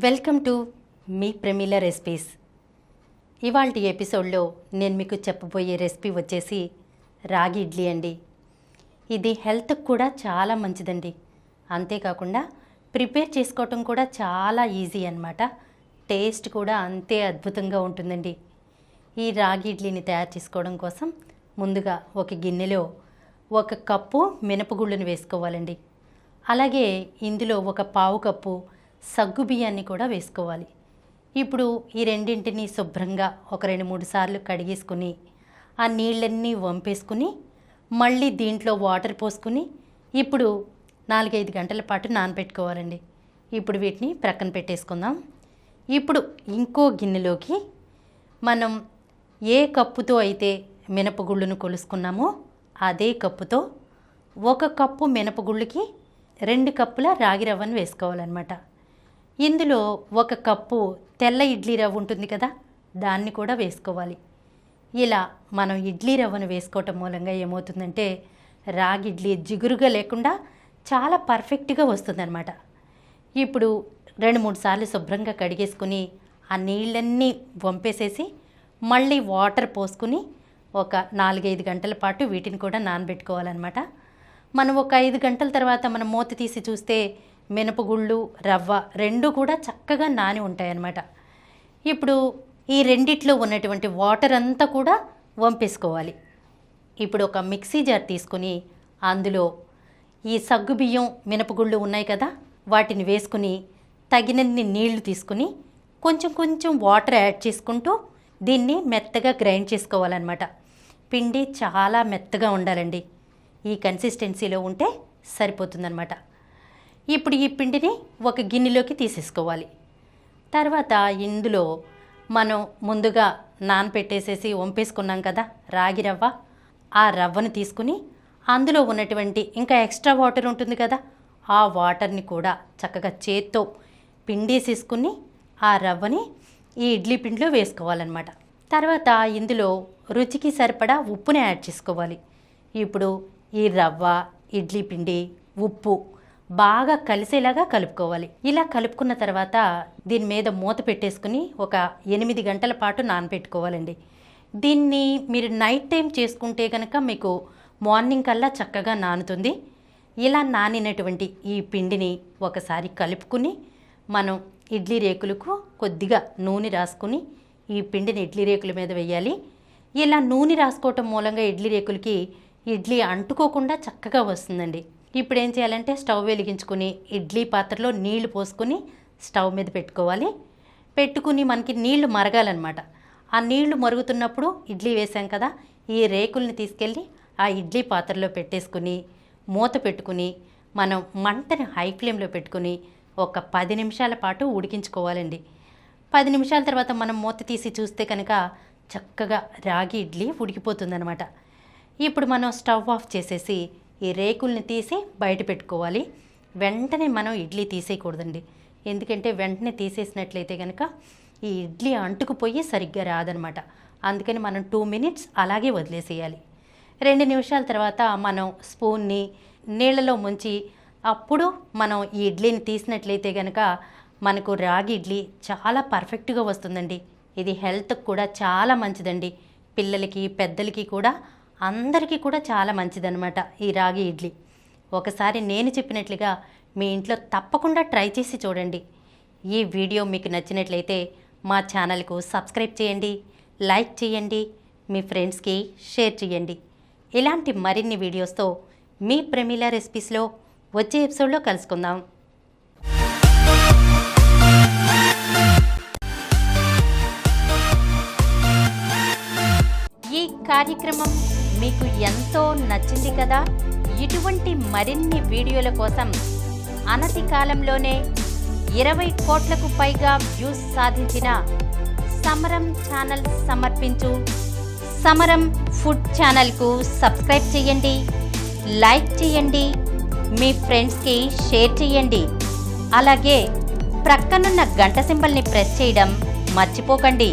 Welcome to me Pramila recipes. ఇవాల్టి ఎపిసోడ్లో నేను మీకు చెప్పబోయే రెసిపీ వచ్చేసి రాగి ఇడ్లీ అండి. ఇది హెల్త్కి కూడా చాలా మంచిదండి. అంతేకాకుండా ప్రిపేర్ చేసుకోవటం కూడా చాలా ఈజీ అన్నమాట. టేస్ట్ కూడా అంతే అద్భుతంగా ఉంటుందండి. ఈ రాగి ఇడ్లీని తయారు చేసుకోవడం కోసం ముందుగా ఒక గిన్నెలో 1 కప్పు మినపగుళ్ళను వేసుకోవాలండి. అలాగే ఇందులో 1 పావు కప్పు సగ్గు బియ్యాన్ని కూడా వేసుకోవాలి. ఇప్పుడు ఈ రెండింటిని శుభ్రంగా ఒక 2-3 సార్లు కడిగేసుకుని ఆ నీళ్ళన్నీ వంపేసుకుని మళ్ళీ దీంట్లో వాటర్ పోసుకుని ఇప్పుడు 4-5 గంటల పాటు నానబెట్టుకోవాలండి. ఇప్పుడు వీటిని ప్రక్కన పెట్టేసుకుందాం. ఇప్పుడు ఇంకో గిన్నెలోకి మనం ఏ కప్పుతో అయితే మినపగుళ్ళను కొలుసుకున్నామో అదే కప్పుతో 1 కప్పు మినపగుళ్ళకి 2 కప్పుల రాగి రవ్వను వేసుకోవాలన్నమాట. ఇందులో 1 కప్పు తెల్ల ఇడ్లీ రవ్వ ఉంటుంది కదా, దాన్ని కూడా వేసుకోవాలి. ఇలా మనం ఇడ్లీ రవ్వను వేసుకోవటం మూలంగా ఏమవుతుందంటే రాగి ఇడ్లీ జిగురుగా లేకుండా చాలా పర్ఫెక్ట్గా వస్తుందన్నమాట. ఇప్పుడు 2-3 సార్లు శుభ్రంగా కడిగేసుకుని ఆ నీళ్ళన్నీ వంపేసేసి మళ్ళీ వాటర్ పోసుకుని ఒక 4-5 గంటల పాటు వీటిని కూడా నానబెట్టుకోవాలన్నమాట. మనం ఒక 5 గంటల తర్వాత మనం మూత తీసి చూస్తే మినపగుళ్ళు రవ్వ 2 కూడా చక్కగా నాని ఉంటాయన్నమాట. ఇప్పుడు ఈ రెండిట్లో ఉన్నటువంటి వాటర్ అంతా కూడా వంపేసుకోవాలి. ఇప్పుడు ఒక మిక్సీ జార్ తీసుకుని అందులో ఈ సగ్గు బియ్యం మినపగుళ్ళు ఉన్నాయి కదా, వాటిని వేసుకుని తగినన్ని నీళ్లు తీసుకుని కొంచెం కొంచెం వాటర్ యాడ్ చేసుకుంటూ దీన్ని మెత్తగా గ్రైండ్ చేసుకోవాలన్నమాట. పిండి చాలా మెత్తగా ఉండాలండి. ఈ కన్సిస్టెన్సీలో ఉంటే సరిపోతుందన్నమాట. ఇప్పుడు ఈ పిండిని ఒక గిన్నెలోకి తీసేసుకోవాలి. తర్వాత ఇందులో మనం ముందుగా నానపెట్టేసేసి వంపేసుకున్నాం కదా రాగి రవ్వ, ఆ రవ్వను తీసుకుని అందులో ఉన్నటువంటి ఇంకా ఎక్స్ట్రా వాటర్ ఉంటుంది కదా, ఆ వాటర్ని కూడా చక్కగా చేత్తో పిండేసేసుకుని ఆ రవ్వని ఈ ఇడ్లీ పిండిలో వేసుకోవాలన్నమాట. తర్వాత ఇందులో రుచికి సరిపడా ఉప్పుని యాడ్ చేసుకోవాలి. ఇప్పుడు ఈ రవ్వ, ఇడ్లీ పిండి, ఉప్పు బాగా కలిసేలాగా కలుపుకోవాలి. ఇలా కలుపుకున్న తర్వాత దీని మీద మూత పెట్టేసుకుని ఒక 8 గంటల పాటు నానబెట్టుకోవాలండి. దీన్ని మీరు నైట్ టైం చేసుకుంటే కనుక మీకు మార్నింగ్ కల్లా చక్కగా నానుతుంది. ఇలా నానినటువంటి ఈ పిండిని ఒకసారి కలుపుకుని మనం ఇడ్లీ రేకులకు కొద్దిగా నూనె రాసుకుని ఈ పిండిని ఇడ్లీ రేకుల మీద వేయాలి. ఇలా నూనె రాసుకోవటం మూలంగా ఇడ్లీ రేకులకి ఇడ్లీ అంటుకోకుండా చక్కగా వస్తుందండి. ఇప్పుడు ఏం చేయాలంటే స్టవ్ వెలిగించుకుని ఇడ్లీ పాత్రలో నీళ్లు పోసుకుని స్టవ్ మీద పెట్టుకోవాలి. పెట్టుకుని మనకి నీళ్లు మరగాలన్నమాట. ఆ నీళ్లు మరుగుతున్నప్పుడు ఇడ్లీ వేసాం కదా, ఈ రేకుల్ని తీసుకెళ్ళి ఆ ఇడ్లీ పాత్రలో పెట్టేసుకుని మూత పెట్టుకుని మనం మంటని హై ఫ్లేమ్లో పెట్టుకుని ఒక 10 నిమిషాల పాటు ఉడికించుకోవాలండి. 10 నిమిషాల తర్వాత మనం మూత తీసి చూస్తే కనుక చక్కగా రాగి ఇడ్లీ ఉడికిపోతుందన్నమాట. ఇప్పుడు మనం స్టవ్ ఆఫ్ చేసేసి ఈ రేకుల్ని తీసి బయట పెట్టుకోవాలి. వెంటనే మనం ఇడ్లీ తీసేయకూడదండి. ఎందుకంటే వెంటనే తీసేసినట్లయితే కనుక ఈ ఇడ్లీ అంటుకుపోయి సరిగ్గా రాదనమాట. అందుకని మనం 2 మినిట్స్ అలాగే వదిలేసేయాలి. 2 నిమిషాల తర్వాత మనం స్పూన్ని నీళ్ళలో ముంచి అప్పుడు మనం ఈ ఇడ్లీని తీసినట్లయితే కనుక మనకు రాగి ఇడ్లీ చాలా పర్ఫెక్ట్గా వస్తుందండి. ఇది హెల్త్కి కూడా చాలా మంచిదండి. పిల్లలకి, పెద్దలకి కూడా అందరికీ కూడా చాలా మంచిదన్నమాట ఈ రాగి ఇడ్లీ. ఒకసారి నేను చెప్పినట్లుగా మీ ఇంట్లో తప్పకుండా ట్రై చేసి చూడండి. ఈ వీడియో మీకు నచ్చినట్లయితే మా ఛానల్కు సబ్స్క్రైబ్ చేయండి, లైక్ చేయండి, మీ ఫ్రెండ్స్కి షేర్ చేయండి. ఇలాంటి మరిన్ని వీడియోస్తో మీ ప్రమీల రెసిపీస్లో వచ్చే ఎపిసోడ్లో కలుసుకుందాం. ఈ కార్యక్రమం మీకు ఎంతో నచ్చింది కదా. ఇటువంటి మరిన్ని వీడియోల కోసం అనతి కాలంలోనే 20 కోట్లకు పైగా వ్యూస్ సాధించిన సమరం ఛానల్ సమర్పించు సమరం ఫుడ్ ఛానల్కు సబ్స్క్రైబ్ చేయండి, లైక్ చేయండి, మీ ఫ్రెండ్స్కి షేర్ చేయండి. అలాగే ప్రక్కనున్న గంట సింబల్ని ప్రెస్ చేయడం మర్చిపోకండి.